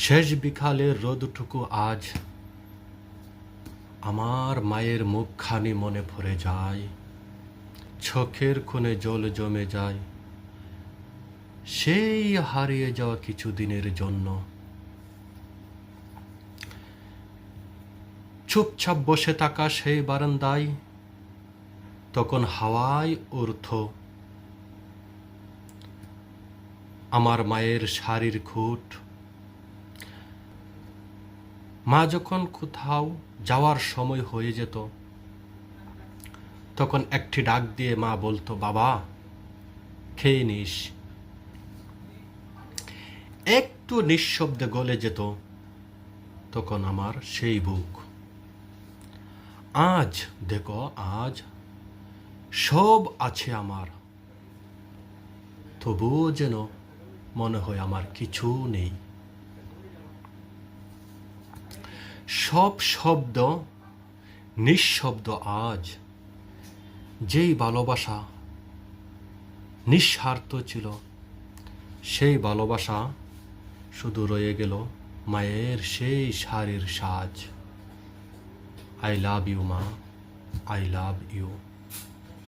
শেষ বিকালের রোদটুকু আজ আমার মায়ের মুখখানি মনে পড়ে যায়, চোখের কোণে জল জমে যায় সেই হারিয়ে যাওয়া কিছু দিনের জন্য। চুপচাপ বসে থাকা সেই বারান্দায় তখন হাওয়ায় উড়ত আমার মায়ের শাড়ির খুঁট। মা যখন কোথাও যাওয়ার সময় হয়ে যেত তখন একটি ডাক দিয়ে মা বলতো, বাবা খেয়ে নিস। একটু নিঃশব্দে গলে যেত তখন আমার সেই বুক। আজ দেখো, আজ সব আছে আমার, তবুও যেন মনে হয় আমার কিছু নেই। সব শব্দ নিঃশব্দ আজ। যেই ভালোবাসা নিঃস্বার্থ ছিল, সেই ভালোবাসা শুধু রয়ে গেল মায়ের সেই শাড়ির সাজ। আই লাভ ইউ মা, আই লাভ ইউ।